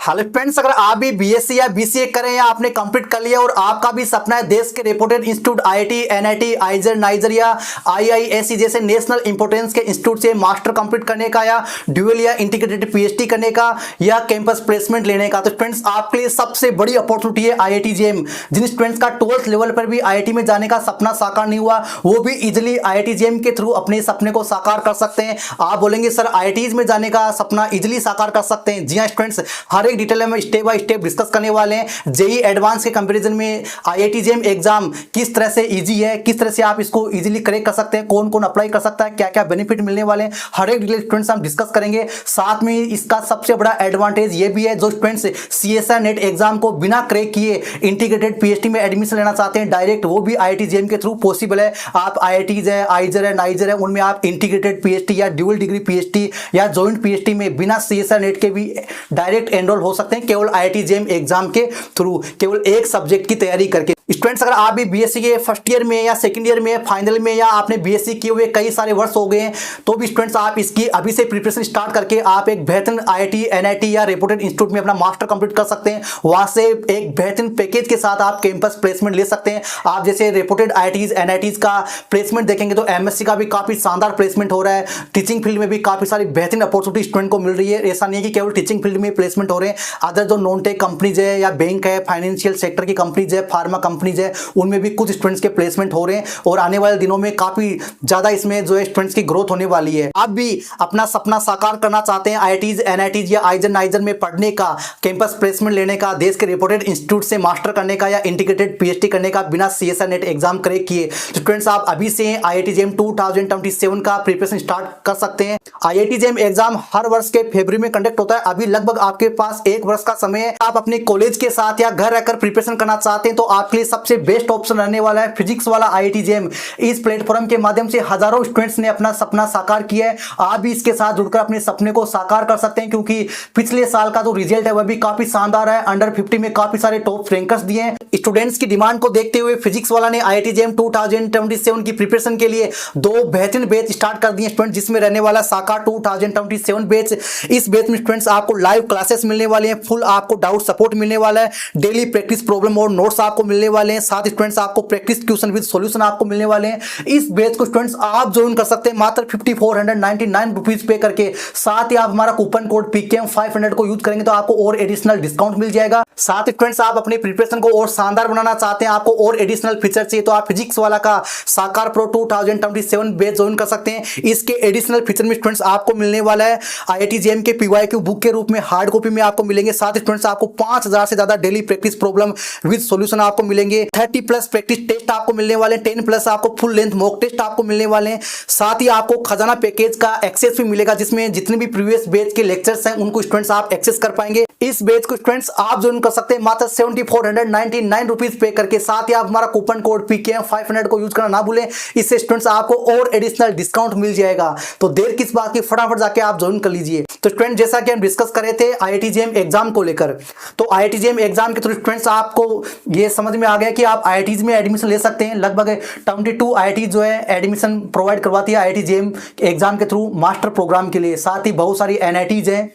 Hello friends, अगर आप भी बीएससी या बीसीए करें या आपने कंप्लीट कर लिया और आपका भी सपना है देश के reputed institute IIT, NIT, आइजर, niger या आईआईएससी जैसे नेशनल इंपोर्टेंस के इंस्टीट्यूट से मास्टर कंप्लीट करने का या ड्यूअल या इंटीग्रेटेड पीएचडी करने का या कैंपस प्लेसमेंट लेने का, तो फ्रेंड्स आपके लिए सबसे बड़ी अपॉर्चुनिटी है आईआईटी जेएम। जिन स्टूडेंट्स का 12th लेवल पर भी आईआईटी में जाने का सपना साकार नहीं हुआ, वो भी इजिली आईआईटी जेएम के थ्रू अपने सपने को साकार कर सकते हैं। आप बोलेंगे सर आईआईटीज में जाने का सपना इजिली साकार कर सकते हैं। जी हाँ स्टूडेंट्स, हर एक डिटेल में स्टेप बाय स्टेप डिस्कस करने वाले हैं। जेई एडवांस के कंपैरिजन में आईआईटी जेएम एग्जाम किस तरह से इजी है, किस तरह से आप इसको इजीली क्रैक कर सकते हैं, कौन कौन अप्लाई कर सकता है, क्या क्या बेनिफिट मिलने वाले हैं, हर एक डिटेल स्टूडेंट्स हम डिस्कस करेंगे। साथ में इसका सबसे बड़ा एडवांटेज ये भी है, जो स्टूडेंट्स सीएसआई नेट एग्जाम को बिना क्रैक किए इंटीग्रेटेड पीएचडी में एडमिशन लेना चाहते हैं डायरेक्ट, वो भी आईआईटी जेएम के थ्रू पॉसिबल है। आप आईआईटीज है, आइजर है, नाइजर है, उनमें आप इंटीग्रेटेड पीएचडी या ड्यूअल डिग्री पीएचडी या जॉइंट पीएचडी में बिना सीएसआई नेट के भी डायरेक्ट एनरोल हो सकते हैं, केवल आईआईटी जेएम एग्जाम के थ्रू, केवल एक सब्जेक्ट की तैयारी करके। स्टूडेंट्स, अगर आप भी बीएससी के फर्स्ट ईयर में या सेकंड ईयर में, फाइनल में, या आपने बीएससी किए हुए कई सारे वर्ष हो गए हैं, तो भी स्टूडेंट्स आप इसकी अभी से प्रिपरेशन स्टार्ट करके आप एक बेहतरीन आईआईटी, एनआईटी या रेपुटेड इंस्टीट्यूट में अपना मास्टर कंप्लीट कर सकते हैं। वहां से एक बेहतरीन पैकेज के साथ आप कैंपस प्लेसमेंट ले सकते हैं। आप जैसे रेपुटेड आईआईटीज, एनआईटीज का प्लेसमेंट देखेंगे तो एमएससी का भी काफी शानदार प्लेसमेंट हो रहा है। टीचिंग फील्ड में भी काफी सारी बेहतरीन अपॉर्चुनिटी स्टूडेंट को मिल रही है। ऐसा नहीं है कि केवल टीचिंग फील्ड में प्लेसमेंट हो रहे हैं, अदर जो नॉन टेक कंपनीज है या बैंक है, फाइनेंशियल सेक्टर की कंपनीज है, फार्मा कंपनीज है, उनमें भी कुछ स्टूडेंट्स के प्लेसमेंट हो रहे हैं और आने वाले दिनों में काफी ज्यादा इसमें जो है स्टूडेंट्स की ग्रोथ होने वाली है। आप भी अपना सपना साकार करना चाहते हैं आईआईटीज, एनआईटीज या आइजर, नाइजर में पढ़ने का, कैंपस प्लेसमेंट लेने का, देश के रेपुटेड इंस्टीट्यूट से मास्टर करने का या इंटीग्रेटेड पीएचडी करने का बिना सीएसआई नेट एग्जाम क्रैक किए, तो स्टूडेंट्स आप अभी से आईआईटी जेएम 2027 का प्रिपरेशन स्टार्ट कर सकते हैं। आईआईटी जेएम एग्जाम हर वर्ष के फरवरी में कंडक्ट होता है। अभी लगभग आपके पास एक वर्ष का समय है। आप अपने कॉलेज के साथ या घर रहकर प्रिपरेशन करना चाहते हैं तो आपके लिए सबसे बेस्ट ऑप्शन रहने वाला है फिजिक्स वाला आईआईटी जेएम। इस प्लेटफॉर्म के माध्यम से हजारों स्टूडेंट्स ने अपना सपना साकार किया है। आप भी इसके साथ जुड़कर अपने सपने को साकार कर सकते हैं, क्योंकि पिछले साल का जो रिजल्ट है वह भी काफी शानदार है। अंडर 50 में काफी सारे टॉप रैंकर्स दिए हैं। स्टूडेंट्स की डिमांड को देखते हुए फिजिक्स वाला ने आईआईटी जेएम 2027 की प्रिपरेशन के लिए 2 बेहतरीन बैच स्टार्ट कर दिए स्टूडेंट, जिसमें रहने वाला साकार 2027 बैच। इस बैच में स्टूडेंट्स आपको लाइव क्लासेस मिलने वाले हैं, फुल आपको डाउट सपोर्ट मिलने वाला है, डेली प्रैक्टिस प्रॉब्लम और नोट्स आपको मिलने वाले हैं, साथ स्टूडेंट्स आपको प्रैक्टिस क्वेश्चन विद सॉल्यूशन आपको मिलने वाले हैं। इस बैच को स्टूडेंट्स आप ज्वाइन कर सकते हैं मात्र 5499 रुपीज पे करके। साथ ही आप हमारा कूपन कोड PKM500 को यूज करेंगे तो आपको और एडिशनल डिस्काउंट मिल जाएगा। साथ ही स्टूडेंट्स आप अपने प्रिपरेशन को और शानदार बनाना चाहते हैं, आपको और एडिशनल फीचर चाहिए, तो आप फिजिक्स वाला का साकार प्रो 2027 बैच ज्वाइन कर सकते हैं। इसके एडिशनल फीचर में स्टूडेंट्स आपको मिलने वाला है आईआईटी जेएम के पीवाईक्यू बुक के रूप में हार्ड कॉपी में आपको मिलेंगे। साथ ही स्टूडेंट्स आपको 5000 से ज्यादा daily practice problem with solution आपको मिलेंगे। 30+ प्रैक्टिस टेस्ट आपको मिलने वाले, 10+ आपको फुल लेंथ मॉक टेस्ट आपको मिलने वाले हैं। साथ ही आपको खजाना पैकेज का एक्सेस भी मिलेगा, जिसमें जितने भी प्रीवियस बैच के लेक्चर्स हैं उनको स्टूडेंट्स आप एक्सेस कर पाएंगे। इस बैच को स्टूडेंट्स आप ज्वाइन कर सकते हैं मात्र 7499 रुपीज पे करके। साथ ही आप हमारा कूपन कोड PKM500 को यूज करना ना भूलें, इससे स्टूडेंट्स आपको और एडिशनल डिस्काउंट मिल जाएगा। तो देर किस बात की, फटाफट जाके आप ज्वाइन कर लीजिए। तो स्टूडेंट, जैसा कि हम डिस्कस कर रहे थे आईआईटी जेएम एग्जाम को लेकर, तो आईआईटी जेएम एग्जाम के थ्रू स्टूडेंट्स आपको ये समझ में आ गया कि आप आईआईटीज में एडमिशन ले सकते हैं। लगभग 22 आईआईटी जो है एडमिशन प्रोवाइड करवाती है आईआईटी जेएम एग्जाम के थ्रू मास्टर प्रोग्राम के लिए। साथ ही बहुत सारी एनआईटीज हैं,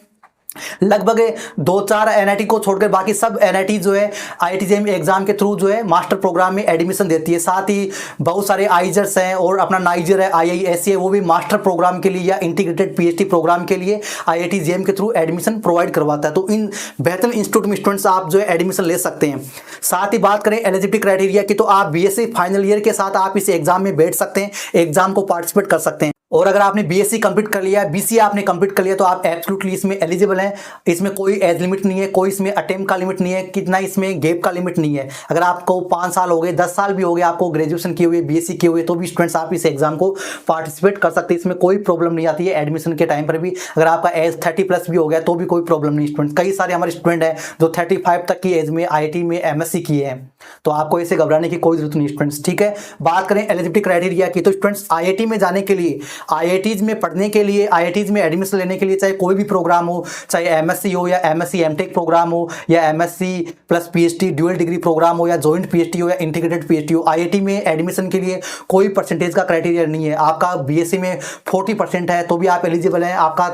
लगभग 2-4 एनआईटी को छोड़कर बाकी सब एनआईटी जो है आईआईटी जेएम एग्जाम के थ्रू जो है मास्टर प्रोग्राम में एडमिशन देती है। साथ ही बहुत सारे आइजर्स हैं और अपना नाइजर है, आईआईएससी है, वो भी मास्टर प्रोग्राम के लिए या इंटीग्रेटेड पीएचडी प्रोग्राम के लिए आईआईटी जेएम के थ्रू एडमिशन प्रोवाइड करवाता है। तो इन बेहतरीन इंस्टीट्यूट में स्टूडेंट्स आप जो है एडमिशन ले सकते हैं। साथ ही बात करें एलिजिबिलिटी क्राइटेरिया की, तो आप बीएससी फाइनल ईयर के साथ आप इस एग्जाम में बैठ सकते हैं, एग्जाम को पार्टिसिपेट कर सकते हैं। और अगर आपने बीएससी कंप्लीट कर लिया, बीसीए आपने कंप्लीट कर लिया, तो आप एब्सोल्युटली इसमें एलिजिबल हैं। इसमें कोई एज लिमिट नहीं है, कोई इसमें अटेम्प्ट का लिमिट नहीं है, कितना इसमें गैप का लिमिट नहीं है। अगर आपको 5 साल हो गए, 10 साल भी हो गए आपको ग्रेजुएशन किए हुए, बीएससी किए हुए, तो भी स्टूडेंट्स आप इस एग्जाम को पार्टिसिपेट कर सकते हैं। इसमें कोई प्रॉब्लम नहीं आती है एडमिशन के टाइम पर भी। अगर आपका एज 30+ भी हो गया तो भी कोई प्रॉब्लम नहीं। स्टूडेंट्स, कई सारे हमारे स्टूडेंट हैं जो 35 तक की एज में आईआईटी में एमएससी किए हैं, तो आपको ऐसे घबराने की कोई जरूरत नहीं स्टूडेंट्स, ठीक है। बात करें एलिजिबिलिटी क्राइटेरिया की, तो स्टूडेंट्स आईआईटी में जाने के लिए, आईआईटीज में पढ़ने के लिए, आईआईटीज में एडमिशन लेने के लिए, चाहे कोई भी प्रोग्राम हो, चाहे एमएससी हो या एमएससी एमटेक प्रोग्राम हो या MSc plus PhD dual degree programme हो या जॉइंट पीएचडी हो या इंटीग्रेटेड पीएचडी हो, आईआईटी में एडमिशन के लिए कोई परसेंटेज का क्राइटेरिया नहीं है। आपका बीएससी में 40% है तो भी आप एलिजिबल हैं, आपका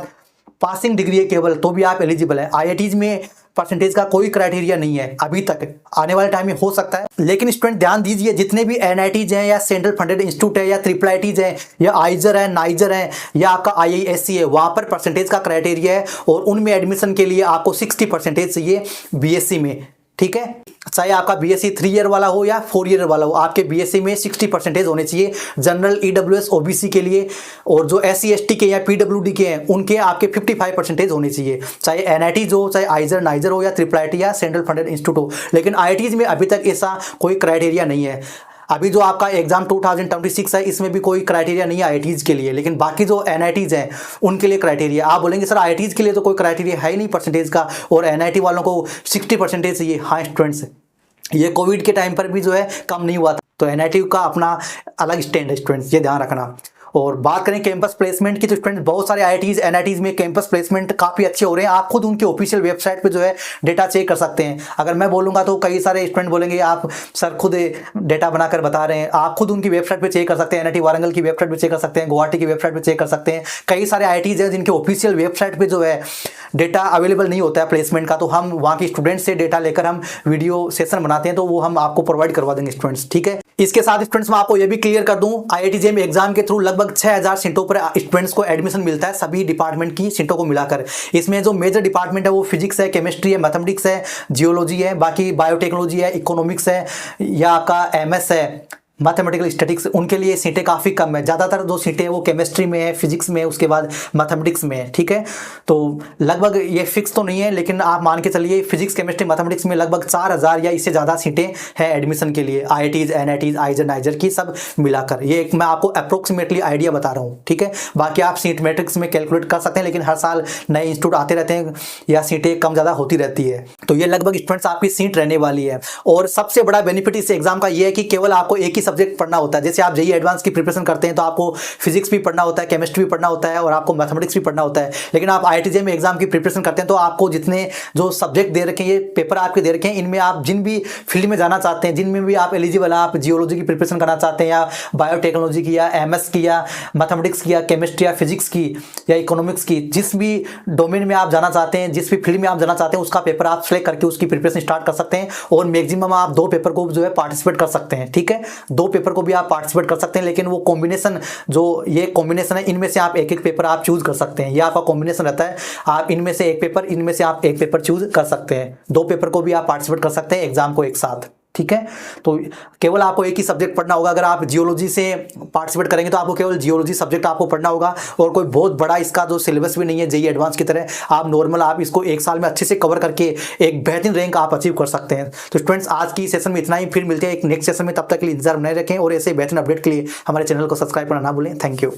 पासिंग डिग्री है केवल तो भी आप एलिजिबल है। आईआईटीज में परसेंटेज का कोई क्राइटेरिया नहीं है अभी तक, आने वाले टाइम में हो सकता है। लेकिन स्टूडेंट ध्यान दीजिए, जितने भी एनआईटीज हैं या सेंट्रल फंडेड इंस्टीट्यूट है या ट्रिपल आईटीज है या आइजर है, नाइजर है या आपका आईआईएससी है, वहां पर परसेंटेज का क्राइटेरिया है और उनमें एडमिशन के लिए आपको 60% चाहिए बीएससी में, ठीक है। चाहे आपका बीएससी 3 ईयर वाला हो या 4 ईयर वाला हो, आपके बीएससी में 60% होने चाहिए जनरल, ईडब्ल्यूएस, ओबीसी के लिए। और जो एससी एसटी के या पीडब्ल्यूडी के हैं उनके आपके 55% होने चाहिए, चाहे एनआईटीज हो, चाहे आइजर नाइजर हो या ट्रिपल आईटी या सेंट्रल फंडेड इंस्टीट्यूट हो। लेकिन आईआईटीज में अभी तक ऐसा कोई क्राइटेरिया नहीं है। अभी जो आपका एग्जाम 2026 है इसमें भी कोई क्राइटेरिया नहीं है आईआईटीज के लिए, लेकिन बाकी जो एनआईटीज हैं उनके लिए क्राइटेरिया। आप बोलेंगे सर आईआईटीज के लिए तो कोई क्राइटेरिया है ही नहीं परसेंटेज का और एनआईटी वालों को 60% चाहिए। हाँ स्टूडेंट्स, ये कोविड के टाइम पर भी जो है कम नहीं हुआ था, तो एनआईटी का अपना अलग स्टैंड है स्टूडेंट्स, ये ध्यान रखना। और बात करें कैंपस प्लेसमेंट की तो स्टूडेंट्स बहुत सारे आईआईटीज एनआईटीज में कैंपस प्लेसमेंट काफ़ी अच्छे हो रहे हैं। आप खुद उनके ऑफिशियल वेबसाइट पे जो है डेटा चेक कर सकते हैं। अगर मैं बोलूँगा तो कई सारे स्टूडेंट बोलेंगे आप सर खुद डेटा बनाकर बता रहे हैं, आप खुद उनकी वेबसाइट पे चेक कर सकते हैं। एनआईटी वारंगल की वेबसाइट पे चेक कर सकते हैं, गुवाहाटी की वेबसाइट पे चेक कर सकते हैं। कई सारे आईआईटीज हैं जिनके ऑफिशियल वेबसाइट पर जो है डेटा अवेलेबल नहीं होता है प्लेसमेंट का, तो हम वहाँ के स्टूडेंट से डेटा लेकर हम वीडियो सेशन बनाते हैं, तो वो हम आपको प्रोवाइड करवा देंगे स्टूडेंट्स, ठीक है। इसके साथ स्टूडेंट्स मैं आपको ये भी क्लियर कर दूं, आईआईटी जेईई एग्जाम के थ्रू लगभग 6000 सीटों पर स्टूडेंट्स को एडमिशन मिलता है, सभी डिपार्टमेंट की सीटों को मिलाकर। इसमें जो मेजर डिपार्टमेंट है वो फिजिक्स है, केमिस्ट्री है, मैथमेटिक्स है, जियोलॉजी है, बाकी बायोटेक्नोलॉजी है, इकोनॉमिक्स है या आपका एमएस है, मैथमेटिकल स्टैटिक्स, उनके लिए सीटें काफ़ी कम है। ज़्यादातर जो सीटें हैं वो केमिस्ट्री में है, फिजिक्स में है, उसके बाद मैथमेटिक्स में है, ठीक है। तो लगभग ये फिक्स तो नहीं है, लेकिन आप मान के चलिए फिजिक्स, केमिस्ट्री, मैथमेटिक्स में लगभग 4000 या इससे ज़्यादा सीटें हैं एडमिशन के लिए, आईआईटीज, एनआईटीज, आइजर, नाइजर की सब मिलाकर। ये एक मैं आपको अप्रोक्सीमेटली आइडिया बता रहा हूँ, ठीक है। बाकी आप सीट मैट्रिक्स में कैलकुलेट कर सकते हैं, लेकिन हर साल नए इंस्टीट्यूट आते रहते हैं या सीटें कम ज़्यादा होती रहती है। तो ये लगभग स्टूडेंट्स आपकी सीट रहने वाली है। और सबसे बड़ा बेनिफिट इस एग्जाम का ये है कि केवल आपको एक ही सब्जेक्ट पढ़ना होता है। जैसे आप जेईई एडवांस की प्रिपरेशन करते हैं तो आपको फिजिक्स भी पढ़ना होता है, केमिस्ट्री भी पढ़ना होता है और आपको मैथमेटिक्स भी पढ़ना होता है। लेकिन आप आईआईटी जेईई में एग्जाम की प्रिपरेशन करते हैं तो आपको जितने जो सब्जेक्ट दे रखे हैं, ये पेपर आपके दे रखे हैं, इनमें आप जिन भी फील्ड में जाना चाहते हैं, जिनमें भी आप एलिजिबल, आप जियोलॉजी की प्रिपरेशन करना चाहते हैं या बायोटेक्नोलॉजी की या एमएस की या मैथमेटिक्स की या केमिस्ट्री या फिजिक्स की या इकोनॉमिक्स की, जिस भी डोमेन में आप जाना चाहते हैं, जिस भी फील्ड में आप जाना चाहते हैं, उसका पेपर आप सेलेक्ट करके उसकी प्रिपरेशन स्टार्ट कर सकते हैं। और मैक्सिमम आप 2 पेपर को जो है पार्टिसिपेट कर सकते हैं, ठीक है। 2 पेपर को भी आप पार्टिसिपेट कर सकते हैं, लेकिन वो कॉम्बिनेशन, जो ये कॉम्बिनेशन है, इनमें से आप एक एक पेपर आप चूज कर सकते हैं। ये आपका कॉम्बिनेशन रहता है, आप इनमें से एक पेपर, इनमें से आप एक पेपर चूज कर सकते हैं। 2 पेपर को भी आप पार्टिसिपेट कर सकते हैं एग्जाम को एक साथ, ठीक है। तो केवल आपको एक ही सब्जेक्ट पढ़ना होगा। अगर आप जियोलॉजी से पार्टिसिपेट करेंगे तो आपको केवल जियोलॉजी सब्जेक्ट आपको पढ़ना होगा और कोई बहुत बड़ा इसका जो सिलेबस भी नहीं है जेईई एडवांस की तरह। आप नॉर्मल, आप इसको एक साल में अच्छे से कवर करके एक बेहतरीन रैंक आप अचीव कर सकते हैं। तो स्टूडेंट्स आज की सेशन में इतना ही, फिर मिलते हैं एक नेक्स्ट सेशन में। तब तक के लिए इंतजार बनाए रखें और ऐसे बेहतरीन अपडेट के लिए हमारे चैनल को सब्सक्राइब करना ना भूलें। Thank you.